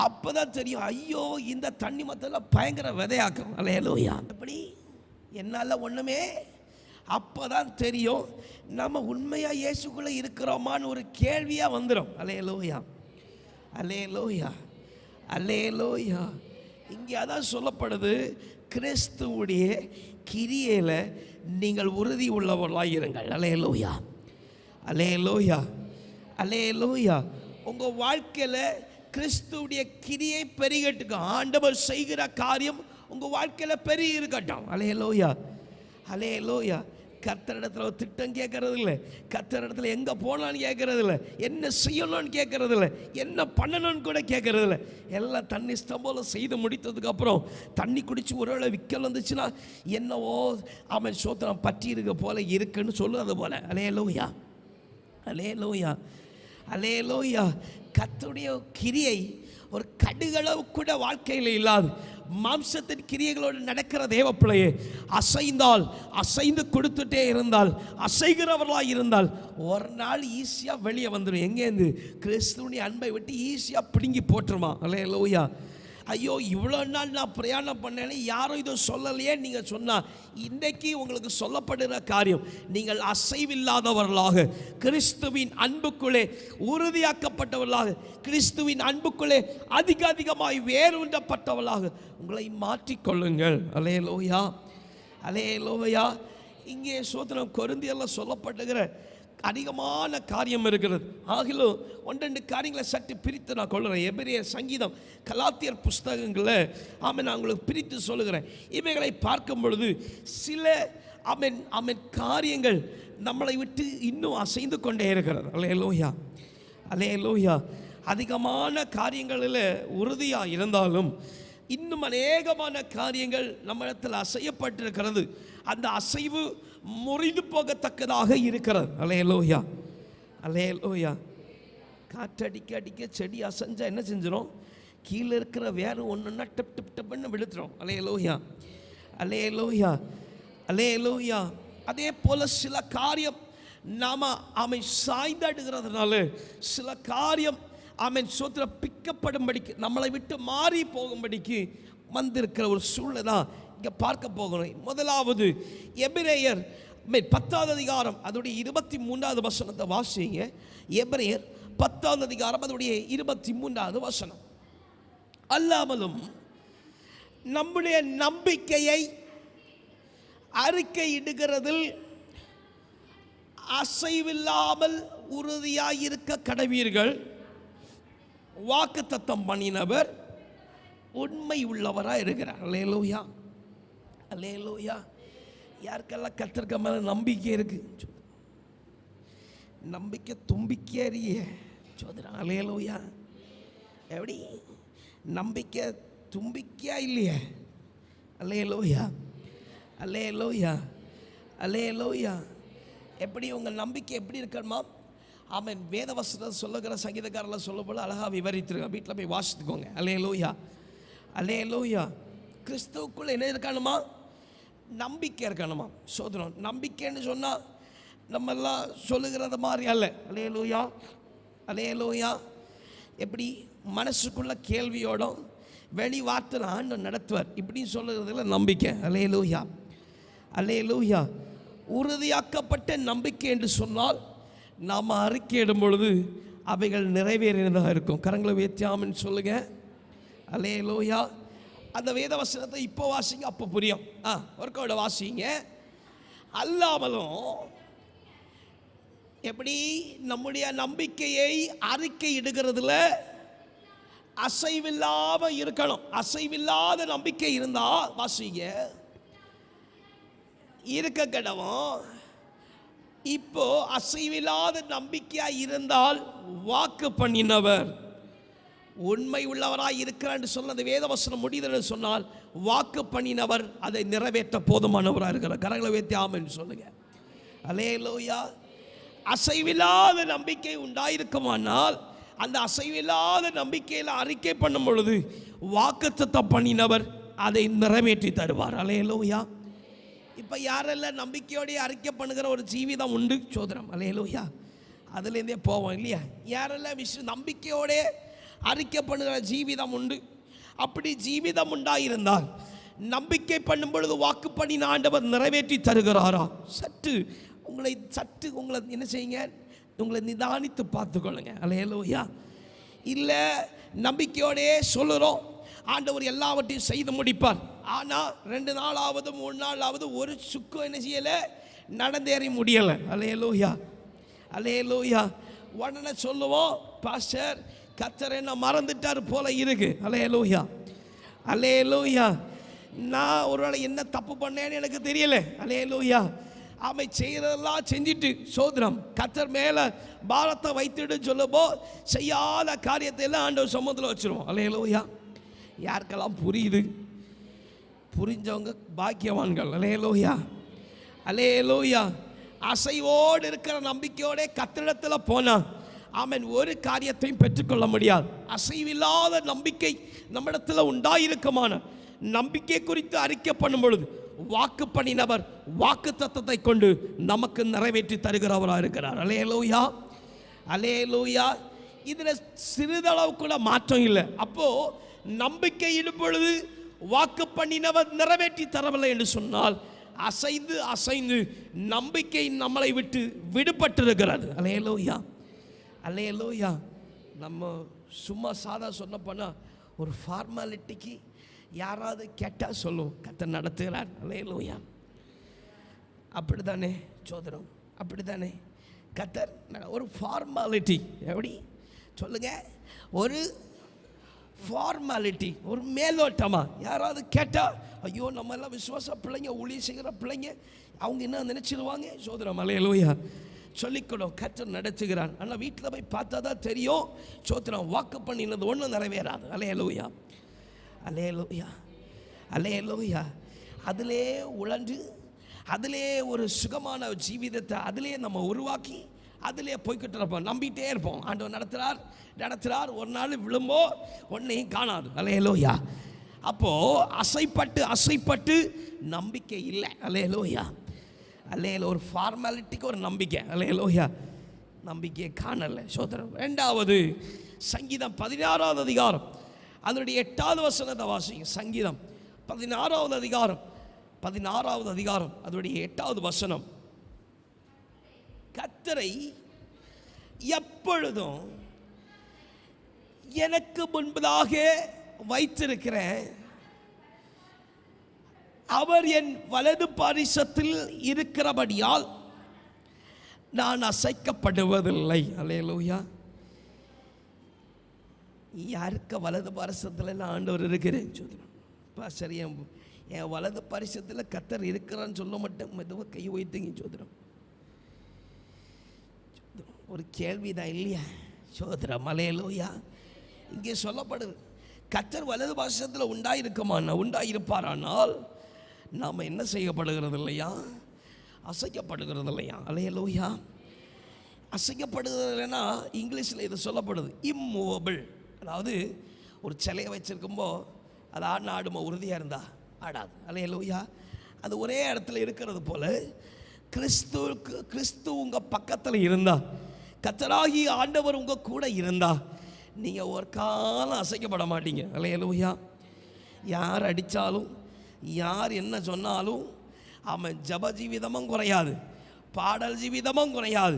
அப்போ தான் தெரியும், ஐயோ இந்த தண்ணி மத்தெல்லாம் பயங்கர விதையாக்கும். அல்லேலூயா. எப்படி என்னால் ஒன்றுமே, அப்போ தான் தெரியும் நம்ம உண்மையாக இயேசுக்குள்ளே இருக்கிறோமான்னு ஒரு கேள்வியாக வந்துடும். அல்லேலூயா, அல்லேலூயா, அல்லேலூயா. இங்கே அதான் சொல்லப்படுது, கிறிஸ்துவுடைய கிரியையில் நீங்கள் உறுதி உள்ளவர்களாக இருங்கள். அல்லேலூயா, அல்லேலூயா, அல்லேலூயா. உங்கள் வாழ்க்கையில் கிறிஸ்துவுடைய கிரியை பெருகட்டுக்கும். ஆண்டவர் செய்கிற காரியம் உங்கள் வாழ்க்கையில் பெருகி இருக்கட்டும். அல்லேலூயா, அல்லேலூயா. கர்த்தரிடத்துல ஒரு திட்டம் கேட்கறது இல்லை, கர்த்தரிடத்துல எங்கே போனான்னு கேட்கறது இல்லை, என்ன செய்யணும்னு கேட்கறது இல்லை, என்ன பண்ணணும்னு கூட கேட்கறது இல்லை. எல்லாம் தண்ணி இஷ்டம் போல செய்து முடித்ததுக்கப்புறம் தண்ணி குடிச்சு ஒருவேளை விக்கல் வந்துச்சுன்னா என்னவோ அவன் சோத்திரம் பற்றி இருக்க போல இருக்குன்னு சொல்லுறது போல. அல்லேலூயா, அல்லேலூயா, அல்லேலூயா. கர்த்தருடைய கிரியை ஒரு கடுகளவு கூட வாழ்க்கையில் இல்லாது மாம்சத்தின் கிரியைகளோடு நடக்கிற தேவ பிள்ளையே, அசைந்தால் அசைந்து கொடுத்துட்டே இருந்தால், அசைகிறவர்களாக இருந்தால் ஒரு நாள் ஈஸியாக வெளியே வந்துடும். எங்கேருந்து? கிறிஸ்துவின் அன்பை விட்டு ஈஸியாக பிடுங்கி போட்டுருமா. அல்லேலூயா. ஐயோ இவ்வளோ நாள் நான் பிரயாணம் பண்ணேன்னு யாரும் இதை சொல்லலையே நீங்கள் சொன்னால், இன்றைக்கி உங்களுக்கு சொல்லப்படுகிற காரியம், நீங்கள் அசைவில்லாதவர்களாக கிறிஸ்துவின் அன்புக்குள்ளே உறுதியாக்கப்பட்டவர்களாக, கிறிஸ்துவின் அன்புக்குள்ளே அதிகமாய் வேரூன்றப்பட்டவர்களாக உங்களை மாற்றிக்கொள்ளுங்கள். அல்லேலூயா, அல்லேலூயா. இங்கே சோதனம் கொரிந்தியர்ல சொல்லப்படுகிற அதிகமான காரியம் இருக்கிறது. ஆகிலும் ஒன்றெண்டு காரியங்களை சற்று பிரித்து நான் கொள்கிறேன். எபிரேயர், சங்கீதம், கலாத்தியர் புஸ்தகங்களை நான் உங்களுக்கு பிரித்து சொல்லுகிறேன். இவைகளை பார்க்கும் பொழுது சில காரியங்கள் நம்மளை விட்டு இன்னும் அசைந்து கொண்டே இருக்கிறது. அல்லேலூயா, அல்லேலூயா. அதிகமான காரியங்களில் உறுதியாக இருந்தாலும் இன்னும் அநேகமான காரியங்கள் நம்மிடத்தில் அசையப்பட்டிருக்கிறது. அந்த அசைவு முறிந்து போகத்தக்கதாக இருக்கிறது. அல்லேலூயா, அல்லேலூயா. காற்றடிக்க அடிக்க செடி அசைஞ்சா என்ன செஞ்சிடும்? கீழே இருக்கிற வேறு ஒன்றுன்னா டப் டப் டப்னு விழுத்துரும். அல்லேலூயா, அல்லேலூயா, அல்லேலூயா. அதே போல் சில காரியம் நாம் சாய்ந்தாடுகிறதுனால சில காரியம் சோத்திர பிக்கப்படும்படிக்கு, நம்மளை விட்டு மாறி போகும்படிக்கு வந்திருக்கிற ஒரு சூழ்நிலை தான் இங்கே பார்க்க போகிறோம். முதலாவது எபிரேயர் 10வது அதிகாரம் அதோடைய 23வது வசனத்தை வாசிங்க. எபிரேயர் 10வது அதிகாரம் அதோடைய 23வது வசனம். அல்லாமலும் நம்முடைய நம்பிக்கையை அறிக்கையிடுகிறதில் அசைவில்லாமல் உறுதியாயிருக்க கடவீர்கள். வாக்குத்தத்தம் பண்ணினவர் உண்மை உள்ளவராக இருக்கிறார். அல்லேலூயா, அல்லேலூயா. யாருக்கெல்லாம் கர்த்தருக்கு மேலே நம்பிக்கை இருக்கு? நம்பிக்கை தும்பிக்கை அறிய சோதரன். அல்லேலூயா. எப்படி நம்பிக்கை தும்பிக்கையா இல்லையா? அல்லேலூயா, அல்லேலூயா, அல்லேலூயா. எப்படி உங்கள் நம்பிக்கை எப்படி இருக்கணுமா? அவன் வேதவசனம் சொல்லுகிற சங்கீதக்காரெல்லாம் சொல்ல போல அழகாக விவரித்திருக்க. வீட்டில் போய் வாசித்துக்கோங்க. அல்லேலூயா, அல்லேலூயா. கிறிஸ்துவுக்குள்ள என்ன இருக்கணுமா? நம்பிக்கை இருக்கணுமா? சோதனம். நம்பிக்கைன்னு சொன்னால் நம்மெல்லாம் சொல்லுகிறது மாதிரி அல்ல. அல்லேலூயா, அல்லேலூயா. எப்படி மனசுக்குள்ள கேள்வியோடும் வெளி வார்த்தை ஆண்டு நடத்துவார் இப்படின்னு சொல்லுறதுல நம்பிக்கை. அல்லேலூயா, அல்லேலூயா. உறுதியாக்கப்பட்ட நம்பிக்கை என்று சொன்னால் நாம் அறிக்கையிடும் பொழுது அவைகள் நிறைவேறினதாக இருக்கும். கரங்களை உயர்த்தியாமன்னு சொல்லுங்க. அல்லேலூயா. அந்த வேத வசனத்தை இப்போ வாசிங்க, அப்போ புரியும். ஒருக்கோட வாசிங்க. அல்லாமலும் எப்படி நம்முடைய நம்பிக்கையை அறிக்கை இடுகிறதுல அசைவில்லாம இருக்கணும். அசைவில்லாத நம்பிக்கை இருந்தா வாசிங்க இருக்க கடவும். இப்போ அசைவில்லாத நம்பிக்கையா இருந்தால் வாக்கு பண்ணினவர் உண்மை உள்ளவராய் இருக்கிறார் என்று சொன்ன அந்த வேதவசனம் முடியுதுன்னு சொன்னால் வாக்கு பண்ணினவர் அதை நிறைவேற்ற போதுமானவராக இருக்கிறார். கரங்களை வைத்து ஆமென் சொல்லுங்க. அல்லேலூயா. அசைவில்லாத நம்பிக்கை உண்டாயிருக்குமானால் அந்த அசைவில்லாத நம்பிக்கையில் அறிக்கை பண்ணும் பொழுது வாக்குத்தத்தம் பண்ணினவர் அதை நிறைவேற்றி தருவார். அல்லேலூயா. இப்போ யாரெல்லாம் நம்பிக்கையோடைய அறிக்கை பண்ணுகிற ஒரு ஜீவிதம் உண்டு சோதரம். அல்லேலூயா. அதுலேருந்தே போவோம் இல்லையா? யாரெல்லாம் நம்பிக்கையோட அறிக்கை பண்ணுகிற ஜீவிதம் உண்டு. அப்படி ஜீவிதம் உண்டாயிருந்தால் நம்பிக்கை பண்ணும் பொழுது வாக்கு பண்ணின ஆண்டவர் நிறைவேற்றி தருகிறாரா? சற்று உங்களை என்ன செய்யுங்க, உங்களை நிதானித்து பார்த்துக்கொள்ளுங்க. அல்லேலூயா. இல்லை நம்பிக்கையோடே சொல்லுறோம் ஆண்டவர் எல்லாவற்றையும் செய்து முடிப்பார். ஆனால் 2 நாளாவது 3 நாளாவது ஒரு சுக்கு என்ன செய்யலை, நடந்தேறி முடியலை. அல்லேலூயா, அல்லேலூயா. உடனே சொல்லுவோம் பாஸ்டர் கர்த்தர் என்ன மறந்துட்டார் போல இருக்கு. அல்லேலூயா, அல்லேலூயா. நான் ஒருவேளை என்ன தப்பு பண்ணேன்னு எனக்கு தெரியல. அல்லேலூயா. ஆமை செய்கிறதெல்லாம் செஞ்சுட்டு சோதரம் கர்த்தர் மேலே பாரத்தை வைத்துட்டு சொல்லும்போ செய்யாத காரியத்தை எல்லாம் ஆண்டவர் சமூகத்தில் வச்சிருவோம். அல்லேலூயா. யாருக்கெல்லாம் புரியுது? புரிஞ்சவங்க பாக்கியவான்கள். அல்லேலூயா, அல்லேலூயா. அசைவோடு இருக்கிற நம்பிக்கையோட கர்த்தரிடத்தில் போனா ஆமென் ஒரு காரியத்தையும் பெற்றுக்கொள்ள முடியாது. அசைவில்லாத நம்பிக்கை நம்மிடத்தில் உண்டாயிருக்குமான நம்பிக்கை குறித்து அறிக்கை பண்ணும் பொழுது வாக்கு பண்ணினவர் வாக்கு தத்தத்தை கொண்டு நமக்கு நிறைவேற்றி தருகிறவராக இருக்கிறார். அல்லேலூயா, அல்லேலூயா. இதில் சிறிதளவு கூட மாற்றம் இல்லை. அப்போ நம்பிக்கை இடும் பொழுது வாக்கு பண்ணினவர் நிறைவேற்றி தரவில்லை என்று சொன்னால் அசைந்து அசைந்து நம்பிக்கை நம்மளை விட்டு விடுபட்டிருக்கிறது. அல்லேலூயா, அல்லேலூயா. நம்ம சும்மா சாதா சொன்ன போனால் ஒரு ஃபார்மாலிட்டிக்கு யாராவது கேட்டால் சொல்லுவோம் கர்த்தர் நடத்துகிறார். அல்லேலூயா. அப்படி தானே சோதரம்? அப்படி தானே கர்த்தர் ஒரு ஃபார்மாலிட்டி. எப்படி சொல்லுங்க? ஒரு ஃபார்மாலிட்டி, ஒரு மேலோட்டமாக யாராவது கேட்டால் ஐயோ நம்ம எல்லாம் விசுவாச பிள்ளைங்க, ஊழிய செய்கிற பிள்ளைங்க, அவங்க என்ன நினச்சிடுவாங்க? சோதரம் அல்லேலூயா சொல்லிக்கணும். கர்த்தர் நடத்துகிறான். ஆனால் வீட்டில் போய் பார்த்தா தான் தெரியும் சோத்திரம் வாக்கு பண்ணினது ஒன்றும் நிறைவேறாது. அல்லேலூயா, அல்லேலூயா, அல்லேலூயா. அதிலே உழன்று அதிலே ஒரு சுகமான ஜீவிதத்தை அதிலே நம்ம உருவாக்கி அதிலே போய்கிட்டு இருப்போம். நம்பிகிட்டே இருப்போம். ஆண்டவர் நடத்துகிறார் நடத்துகிறார். ஒரு நாள் விழும்போ ஒன்றையும் காணாது. அல்லேலூயா. அப்போது அசைப்பட்டு அசைப்பட்டு நம்பிக்கை இல்லை. அல்லேலூயா, அல்லேலூயா. ஒரு ஃபார்மாலிட்டிக்கு ஒரு நம்பிக்கை. அல்லேலூயா. நம்பிக்கையை காணலை சோதரன். ரெண்டாவது சங்கீதம் 16வது அதிகாரம் அதனுடைய 8வது வசனத்தை வாசிங்க. சங்கீதம் 16வது அதிகாரம் 16வது அதிகாரம் அதனுடைய 8வது வசனம். கர்த்தரை எப்பொழுதும் எனக்கு முன்பதாக வைத்திருக்கிறேன், அவர் என் வலது பாரிசத்தில் இருக்கிறபடியால் நான் அசைக்கப்படுவதில்லை. அல்லேலூயா. யாருக்கு வலது பாரிசத்தில் ஆண்டவர் இருக்கிறேன் சொல்லுறேன். சரி, என் வலது பாரிசத்தில் கர்த்தர் இருக்கிறான்னு சொல்ல மட்டும் மெதுவாக கை வைத்துங்க சோதரம். ஒரு கேள்விதான் இல்லையா சோதரம்? அல்லேலூயா. இங்கே சொல்லப்படுது கர்த்தர் வலது பாரிசத்தில் உண்டாயிருப்பாரானால் நாம் என்ன செய்யப்படுகிறது இல்லையா? அசைக்கப்படுகிறது இல்லையா? அல்லேலூயா. அசைக்கப்படுகிறது இல்லைன்னா இங்கிலீஷில் இது சொல்லப்படுது இம்மூவபிள். அதாவது ஒரு சிலையை வச்சுருக்கும்போ அது ஆடின ஆடுமா? உறுதியாக இருந்தா ஆடாது. அல்லேலூயா. அது ஒரே இடத்துல இருக்கிறது போல கிறிஸ்து உங்கள் பக்கத்தில் இருந்தா, கர்த்தராகி ஆண்டவர் உங்கள் கூட இருந்தா நீங்கள் ஒரு காலம் அசைக்கப்பட மாட்டீங்க. அல்லேலூயா. யார் அடித்தாலும் யார் என்ன சொன்னாலும் அவன் ஜப ஜீவிதமும் குறையாது, பாடல் ஜீவிதமும் குறையாது,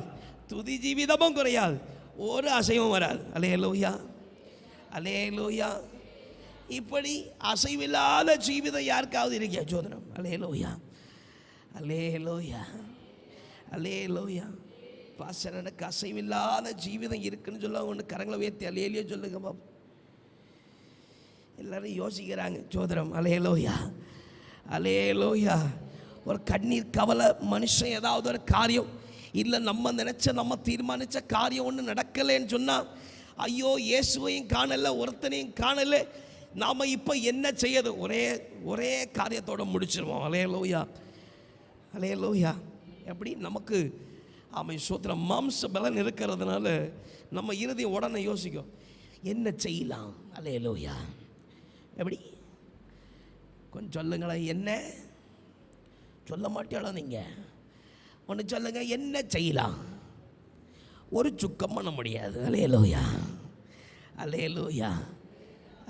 துதி ஜீவிதமும் குறையாது, ஒரு அசைவும் வராது. அல்லேலூயா, அல்லேலூயா. இப்படி அசைவில்லாத ஜீவிதம் யாருக்காவது இருக்கியா சோதனம்? அல்லேலூயா, அல்லேலூயா, அல்லேலூயா. பாஸ்டர் எனக்கு அசைவில்லாத ஜீவிதம் இருக்குன்னு சொல்ல ஒன்று கரங்களை உயர்த்தி அல்லேலூயா சொல்லுங்க பாப்பா. எல்லாரும் யோசிக்கிறாங்க சோதரம். அல்லேலூயா, அல்லேலூயா. ஒரு கண்ணீர் கவலை மனுஷன் ஏதாவது ஒரு காரியம் இல்லை நம்ம நினச்ச நம்ம தீர்மானித்த காரியம் ஒன்று நடக்கலைன்னு சொன்னால் ஐயோ இயேசுவையும் காணலை ஒருத்தனையும் காணலை, நாம் இப்போ என்ன செய்யறது? ஒரே காரியத்தோடு முடிச்சிருவோம். அல்லேலூயா, அல்லேலூயா. எப்படி நமக்கு சோத்திரம் மாம்ச பலன் இருக்கிறதுனால நம்ம இறுதி உடனே யோசிக்கும் என்ன செய்யலாம். அல்லேலூயா. எப்படி கொஞ்சம் சொல்லுங்களேன். என்ன சொல்ல மாட்டாளோ நீங்கள்? ஒன்று சொல்லுங்க. என்ன செய்யலாம்? ஒரு சுக்கம் பண்ண முடியாது. அல்லேலூயா, அல்லேலூயா,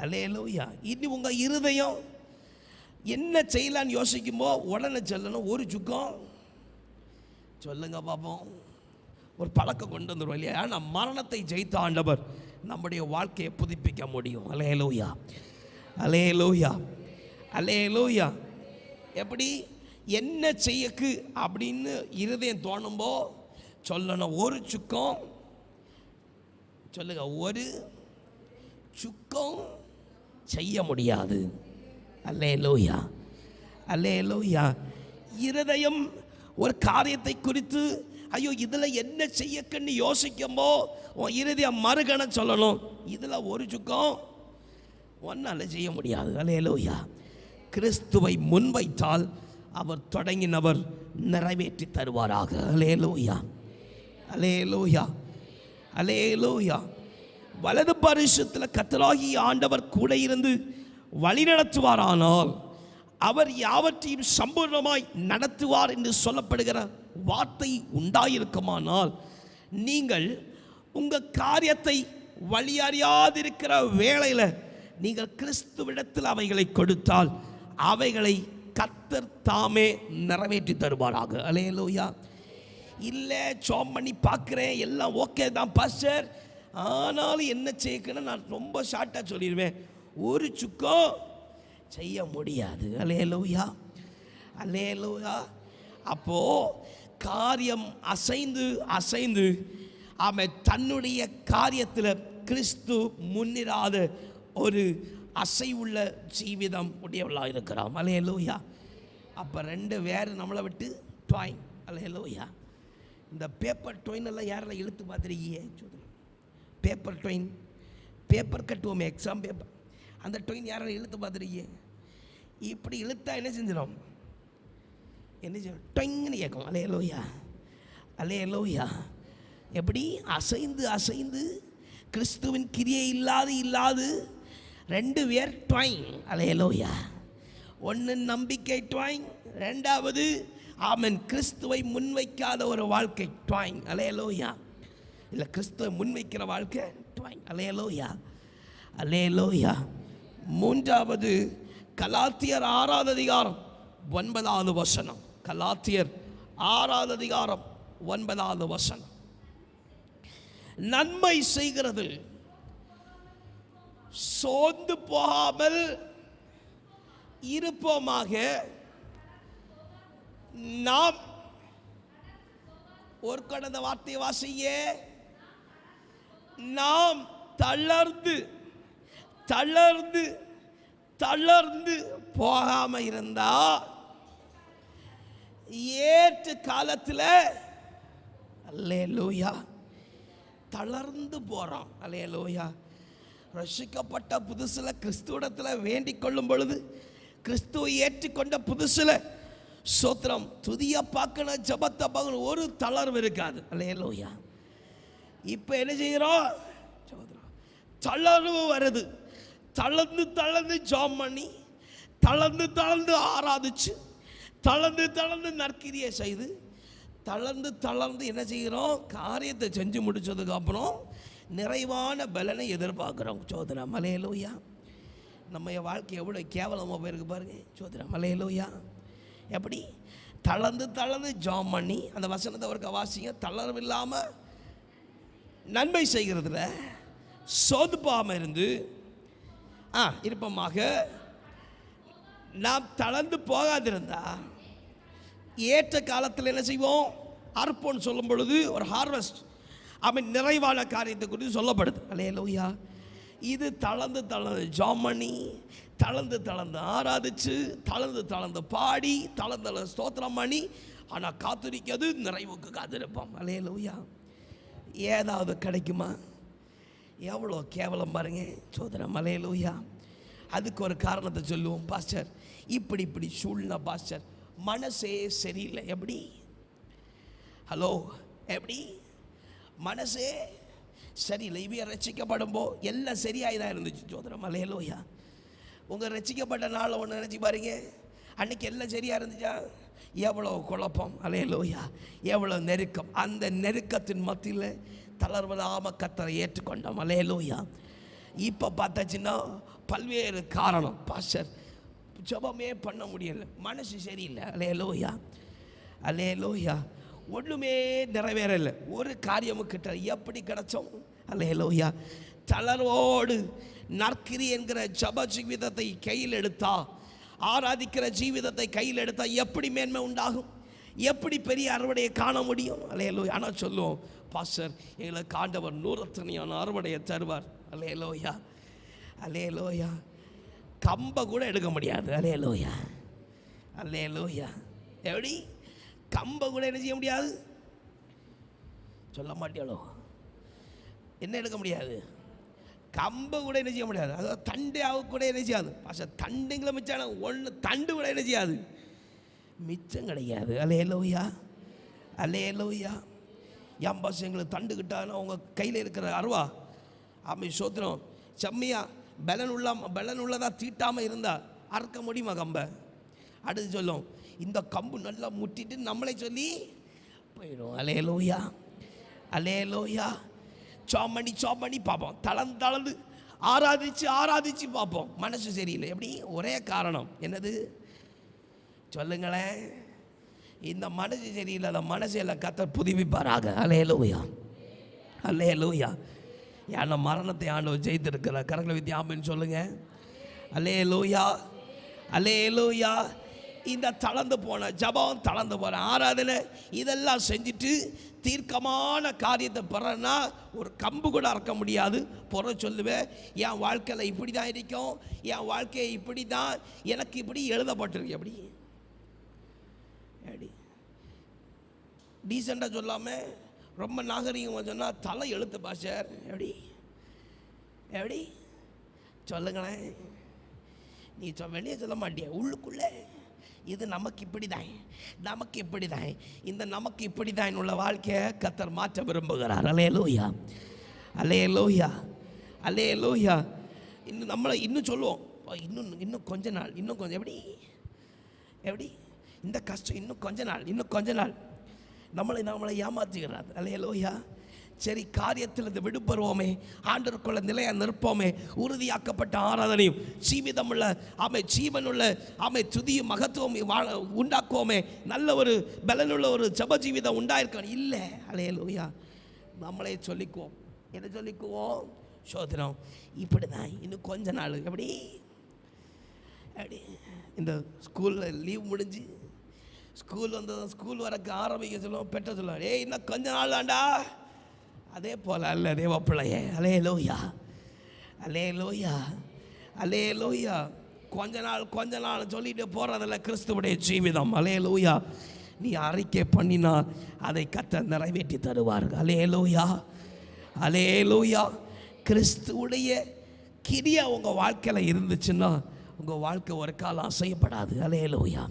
அல்லேலூயா. இனி உங்கள் இருதயம் என்ன செய்யலான்னு யோசிக்கும்போ உடனே சொல்லணும் ஒரு சுக்கம் சொல்லுங்க பார்ப்போம். ஒரு பழக்கம் கொண்டு வந்துடுவோம் இல்லையா? ஆனால் மரணத்தை ஜெயித்த ஆண்டவர் நம்முடைய வாழ்க்கையை புதுப்பிக்க முடியும். அல்லேலூயா, அல்லேலூயா, அல்லேலூயா. எப்படி என்ன செய்யக்கு அப்படின்னு இருதயம் தோணும்போ சொல்லணும் ஒரு சுக்கம் சொல்லுங்க. ஒரு சுக்கம் செய்ய முடியாது. அல்லேலூயா, அல்லேலூயா. இருதயம் ஒரு காரியத்தை குறித்து ஐயோ இதில் என்ன செய்யக்கன்னு யோசிக்கும்போ உன் இறுதியை மறுகணம் சொல்லணும். இதில் ஒரு சுக்கம் ஒன்றால் செய்ய முடியாது. அல்லேலூயா. கிறிஸ்துவை முன்வைத்தால் அவர் தொடங்கினவர் நிறைவேற்றி தருவாராக. அல்லேலூயா, அல்லேலூயா, அல்லேலூயா. வலது பரிசுத்தில் கர்த்தராகிய ஆண்டவர் கூட இருந்து வழி நடத்துவாரானால் அவர் யாவற்றையும் சம்பூர்ணமாய் நடத்துவார் என்று சொல்லப்படுகிற வார்த்தை உண்டாயிருக்குமானால் நீங்கள் உங்கள் காரியத்தை வழி அறியாதிருக்கிற வேளையில் நீங்கள் கிறிஸ்துவிடத்தில் அவைகளை கொடுத்தால் அவைகளை கர்த்தர் தாமே நிறைவேற்றி தருவாராக. அல்லேலூயா. இல்லை ஜெபம் பண்ணி பார்க்குறேன், எல்லாம் ஓகே தான் பாஸ்டர், ஆனாலும் என்ன செய்யணும்னு நான் ரொம்ப ஷார்ட்டாக சொல்லிடுவேன், ஒரு சுக்கம் செய்ய முடியாது. அல்லேலூயா, அல்லேலூயா. அப்போது காரியம் அசைந்து அசைந்து அவன் தன்னுடைய காரியத்தில் கிறிஸ்து முன்னிராத ஒரு அசைவுள்ள ஜீவிதம் உடையவளாக இருக்கிறான். அல்லேலூயா. அப்போ ரெண்டு வேறு நம்மளை விட்டு ட்ராயிங். அல்லேலூயா. இந்த பேப்பர் ட்ரெயின் எல்லாம் யாரெல்லாம் இழுத்து பார்த்துருக்கீங்க? பேப்பர் ட்ரெயின், பேப்பர் கட்டுவோமே எக்ஸாம் பேப்பர், அந்த ட்ரெயின் யாரெல்லாம் இழுத்து பார்த்துருக்கீங்க? இப்படி இழுத்தா என்ன செஞ்சிடும்? என்ன செய்யும்? டொய்ன்னு கேட்கும். அல்லேலூயா, அல்லேலூயா. எப்படி அசைந்து அசைந்து கிறிஸ்துவின் கிரியை இல்லாது ரெண்டு பேர் ட்வாயிங். அல்லேலூயா. ஒன்று நம்பிக்கை ட்வாயிங், ரெண்டாவது ஆமென் கிறிஸ்துவை முன்வைக்காத ஒரு வாழ்க்கை ட்வாயிங். அல்லேலூயா. இல்லை கிறிஸ்துவை முன்வைக்கிற வாழ்க்கை ட்வாயிங். அல்லேலூயா, அல்லேலூயா. மூன்றாவது கலாத்தியர் 6வது அதிகாரம் 9வது வசனம். கலாத்தியர் 6வது அதிகாரம் 9வது வசனம். நன்மை செய்கிறது சோர்ந்து போகாமல் இருப்போமாக. நாம் ஒரு கடந்த வார்த்தையை வாசிய, நாம் தளர்ந்து தளர்ந்து தளர்ந்து போகாம இருந்தா ஏற்ற காலத்தில் அல்லேலூயா தளர்ந்து போகிறோம். அல்லேலூயா. ரட்சிக்கப்பட்ட புதுசில் கிறிஸ்துவிடத்தில் வேண்டிக் கொள்ளும் பொழுது, கிறிஸ்துவை ஏற்றுக்கொண்ட புதுசில் சோத்திரம் துதிய பார்க்கணும், ஜபத்தை பார்க்கணும், ஒரு தளர்வு இருக்காது. அல்லேலூயா. இப்போ என்ன செய்கிறோம்? தளர்வு வருது. தளர்ந்து தளர்ந்து ஜாம் பண்ணி, தளர்ந்து தளர்ந்து ஆராதிச்சு, தளர்ந்து தளர்ந்து நற்கிரியை செய்து, தளர்ந்து தளர்ந்து என்ன செய்கிறோம்? காரியத்தை செஞ்சு முடிச்சதுக்கு அப்புறம் நிறைவான பலனை எதிர்பார்க்குறோம். சோதரம். அல்லேலூயா. நம்ம வாழ்க்கை எவ்வளோ கேவலமாக போயிருக்கு பாருங்க. சோதரம். அல்லேலூயா. எப்படி தளர்ந்து தளர்ந்து ஜாம் பண்ணி, அந்த வசனத்தை அவருக்கு வாசிங்க. தளர்வு இல்லாமல் நன்மை செய்கிறதுல சோதுப்பாமல் இருந்து இருப்பமாக நாம் தளர்ந்து போகாதிருந்தா ஏற்ற காலத்தில் என்ன செய்வோம்? அறுப்போன்னு சொல்லும் பொழுது ஒரு ஹார்வெஸ்ட், அவன் நிறைவான காரியத்தை குறித்து சொல்லப்படுது. அல்லேலூயா. இது தளர்ந்து தளர்ந்து ஜாம் பண்ணி, தளர்ந்து தளர்ந்து ஆராதிச்சு, தளர்ந்து தளர்ந்து பாடி, தளர்ந்து ஸ்தோத்திரம் பண்ணி, ஆனால் காத்திருக்கிறது நிறைவுக்கு காத்திருப்போம். அல்லேலூயா. ஏதாவது கிடைக்குமா? எவ்வளோ கேவலம் பாருங்க. சோதரம். அல்லேலூயா. அதுக்கு ஒரு காரணத்தை சொல்லுவோம். பாஸ்டர் இப்படி இப்படி சூழ்நிலை பாஸ்டர், மனசே சரியில்லை. எப்படி? ஹலோ, எப்படி? மனசே சரியில்லை. இவைய ரட்சிக்கப்படும் போ எல்லாம் சரியாகி தான் இருந்துச்சு. சோதரம். அல்லேலூயா. உங்கள் ரட்சிக்கப்பட்ட நாளை ஒன்று நினச்சி பாருங்க, அன்னைக்கு எல்லாம் சரியாக இருந்துச்சா? எவ்வளோ குழப்பம். அல்லேலூயா. எவ்வளோ நெருக்கம். அந்த நெருக்கத்தின் மத்தியில் தளர்வில்லாமல் கர்த்தரை ஏற்றுக்கொண்டோம். அல்லேலூயா. இப்போ பார்த்தாச்சுன்னா பல்வேறு காரணம். பாஸ்டர் ஜெபமே பண்ண முடியல, மனசு சரியில்லை. அல்லேலூயா, அல்லேலூயா. ஒன்றுமே நிறைவேறலை, ஒரு காரியமும் கிட்ட. எப்படி கிடைச்சோம்? அல்லேலூயா. தளர்வோடு நற்கிரி என்கிற ஜப ஜீவிதத்தை கையில் எடுத்தா, ஆராதிக்கிற ஜீவிதத்தை கையில் எடுத்தா எப்படி மேன்மை உண்டாகும்? எப்படி பெரிய அறுவடையை காண முடியும்? அல்லேலூயா. ஆனால் சொல்லுவோம், பாஸ்டர் எங்களுக்கு ஆண்டவர் 100 அறுவடையை தருவார். அல்லேலூயா, அல்லேலூயா. கம்பை கூட எடுக்க முடியாது. அல்லேலூயா, அல்லேலூயா. எப்படி? கம்பை கூட என்ன செய்ய முடியாது, சொல்ல மாட்டியாளோ, என்ன எடுக்க முடியாது, கம்பை கூட என்ன செய்ய முடியாது, அதாவது தண்டு கூட என்ன செய்யாது. பாஷா தண்டுங்களை மிச்சான ஒன்று தண்டு கூட என்ன செய்யாது, மிச்சம் கிடையாது. அல்லேலூயா, அல்லேலூயா. என் பாஷை எங்களுக்கு தண்டுக்கிட்டான்னா உங்கள் கையில் இருக்கிற அருவா ஆமை சோத்திரம் செம்மையா பலன் உள்ளதாக தீட்டாமல் இருந்தால் அறுக்க முடியுமா கம்பை? அடுத்து சொல்லும் இந்த கம்பு நல்லா முட்டிட்டு நம்மளே சொல்லி போயிடும். அல்லேலூயா, அல்லேலூயா. சோமணி பார்ப்போம், தளர்ந்து ஆராதிச்சு பார்ப்போம். மனசு சரியில்லை. எப்படி? ஒரே காரணம் என்னது சொல்லுங்களேன். இந்த மனசு சரியில்லாத மனசையில் கர்த்தர் புதுப்பிப்பாராக. அல்லேலூயா, அல்லேலூயா. ஏன்னா மரணத்தை ஆண்டவர் ஜெயித்திருக்கிற கரங்களை வித்தி ஆமென்னு சொல்லுங்க. அல்லேலூயா, அல்லேலூயா. இந்த தளர்ந்து போன ஜபம், தளர்ந்து போன ஆராதனை, இதெல்லாம் செஞ்சுட்டு தீர்க்கமான காரியத்தை பெறனா ஒரு கம்பு கூட அறக்க முடியாது. பொற சொல்லுவேன், என் வாழ்க்கையில் இப்படி தான் இருக்கும், என் வாழ்க்கையை இப்படி தான், எனக்கு இப்படி எழுதப்பட்டிருக்கு. எப்படி எப்படி டீசெண்டாக சொல்லாமல் ரொம்ப நாகரிகமாக சொன்னால் தலை எழுத்து பாஷர். எப்படி எப்படி சொல்லுங்களேன். நீ வெளியே சொல்ல மாட்டிய, உள்ளுக்குள்ளே இது நமக்கு இப்படி தான், நமக்கு இப்படி தான், இந்த நமக்கு இப்படி தான் உள்ள வாழ்க்கையை கர்த்தர் மாற்ற விரும்புகிறார். அல்லேலூயா, அல்லேலூயா, அல்லேலூயா. இன்னும் நம்மளை இன்னும் சொல்லுவோம், இன்னும் கொஞ்ச நாள், இன்னும் கொஞ்சம் எப்படி எப்படி இந்த கஷ்டம் இன்னும் கொஞ்ச நாள் நம்மளை ஏமாற்றுகிறார். அல்லேலூயா. சரி, காரியத்தில் இருந்து விடுபடுவோமே, ஆண்டவருக்குள்ள நிலையா நிற்போமே, உறுதியாக்கப்பட்ட ஆராதனையும் ஜீவிதமுள்ள ஜீவனுள்ள துதியும் மகத்துவம் உண்டாக்குவோமே, நல்ல ஒரு பலனுள்ள ஒரு ஜப ஜீவிதம் உண்டாயிருக்கணும். இல்லை, அல்லேலூயா. நம்மளே சொல்லிக்குவோம். எதை சொல்லிக்குவோம்? சோதனம் இப்படி தான், இன்னும் கொஞ்ச நாள். எப்படி இந்த ஸ்கூலில் லீவ் முடிஞ்சு ஸ்கூல் வந்ததும் ஸ்கூல் வரக்கு ஆரம்பிக்க சொல்லுவோம், பெற்ற சொல்லுவாங்க, ஏய் இன்னும் கொஞ்ச நாள் தாண்டா. அதே போல் அல்ல தேவ பிள்ளையே. அல்லேலூயா, அல்லேலூயா, அல்லேலூயா. கொஞ்ச நாள் சொல்லிட்டு போகிறதில்ல கிறிஸ்துவுடைய ஜீவிதம். அல்லேலூயா. நீ அறிக்கை பண்ணினா அதை கர்த்தர் நிறைவேற்றி தருவார். அல்லேலூயா, அல்லேலூயா. கிறிஸ்துவுடைய கிரியா உங்கள் வாழ்க்கையில் இருந்துச்சுன்னா உங்கள் வாழ்க்கை ஒரு காலம் அசையப்படாது. அல்லேலூயா,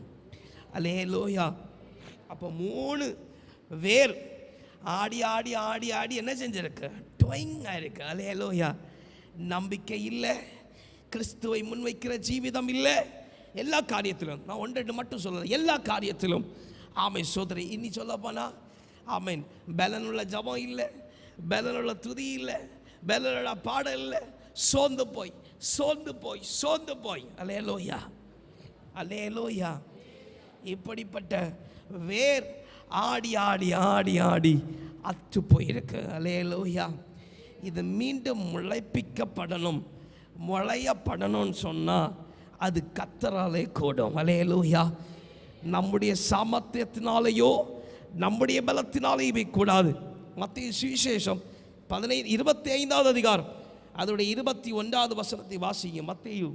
அல்லேலூயா. அப்போ 3 வேர் ஆடி என்ன செஞ்சிருக்கு? டொயிங்காக இருக்கு. அல்லேலூயா. நம்பிக்கை இல்லை, கிறிஸ்துவை முன்வைக்கிற ஜீவிதம் இல்லை. எல்லா காரியத்திலும், நான் 1-2 மட்டும் சொல்கிறேன், எல்லா காரியத்திலும் ஆமென் சோதரி. இன்னி சொல்ல போனால் ஆமென் பலனுள்ள ஜபம் இல்லை, பலனுள்ள துதி இல்லை, பலனுள்ள பாடம் இல்லை. சோர்ந்து போய் அல்லேலூயா, அல்லேலூயா. இப்படிப்பட்ட வேர் ஆடி அத்து போயிருக்கு. அல்லேலூயா. இது மீண்டும் முளையப்படணும்னு சொன்னால் அது கர்த்தராலே கூடும். அல்லேலூயா. நம்முடைய சாமர்த்தியத்தினாலேயோ நம்முடைய பலத்தினாலேயுமே கூடாது. மத்தேயு சுவிசேஷம் 25வது அதிகாரம் அதோடைய 21வது வசனத்தை வாசிங்க. மத்தேயு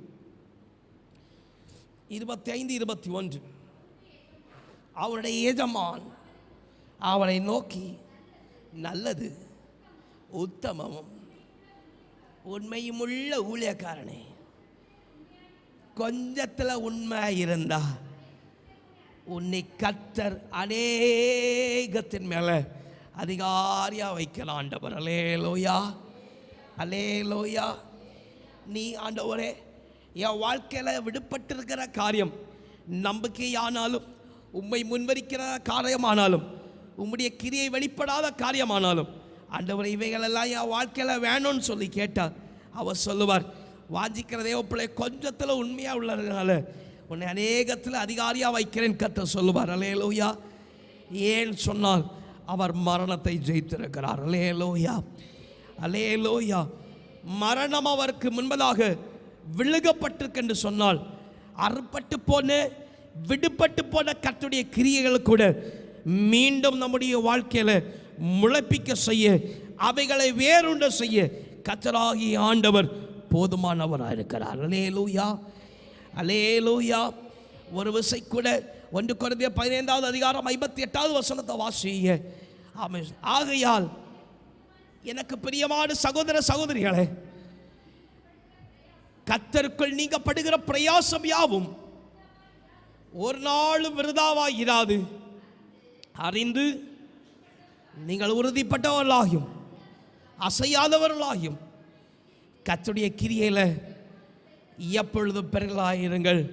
25:21. அவருடைய எஜமான் அவனை நோக்கி, நல்லது உத்தமமும் உண்மையும் உள்ள ஊழியக்காரனே, கொஞ்சத்தில் உண்மை இருந்தா உன்னை கர்த்தர் அநேகத்தின் மேலே அதிகாரியாக வைக்கலாம் ஆண்டவர். அல்லேலூயா, அல்லேலூயா. நீ ஆண்டவரே என் வாழ்க்கையில் விடுபட்டிருக்கிற காரியம் நம்பிக்கையானாலும், உம்மை முன்வரிக்கிற காரியமானாலும், உம்முடைய கிரியை வெளிப்படாத காரியமானாலும், ஆண்டவரை இவைகளெல்லாம் என் வாழ்க்கையில் வேணும்னு சொல்லி கேட்டார். அவர் சொல்லுவார், வாஞ்சிக்கிற தேவப்பிள்ளை கொஞ்சத்தில் உண்மையாக உள்ளதுனால உன்னை அநேகத்தில் அதிகாரியாக வைக்கிறேன் கர்த்தர் சொல்லுவார். அல்லேலூயா. ஏன் சொன்னால் அவர் மரணத்தை ஜெயித்திருக்கிறார். அல்லேலூயா, அல்லேலூயா. மரணம் அவருக்கு முன்பதாக விழுகப்பட்டிருக்கு சொன்னால் அறுபட்டு போன விடுபட்டு போன கர்த்தருடைய கிரியைகள் கூட மீண்டும் நம்முடைய வாழ்க்கையில் முளைப்பிக்க செய்ய, அவைகளை வேறுண்ட செய்ய கர்த்தராகிய ஆண்டவர் போதுமானவராக இருக்கிறார். அல்லேலூயா, அல்லேலூயா. ஒரு விசை கூட 1 கொரிந்தியர் 15வது அதிகாரம் 58வது வசனத்தை வாசிங்க. ஆமென். ஆகையால் எனக்கு பிரியமான சகோதர சகோதரிகளே, கர்த்தருக்குள் நீங்க படுகிற பிரயாசம் யாவும் ஒரு நாளும் விருதாவாயிராது. அறிந்து நீங்கள் உறுதிப்பட்டவர்களாயும் அசையாதவர்களாயும் கர்த்தருடைய கிரியையில எப்பொழுதும் பெருகலாயிருங்கள்.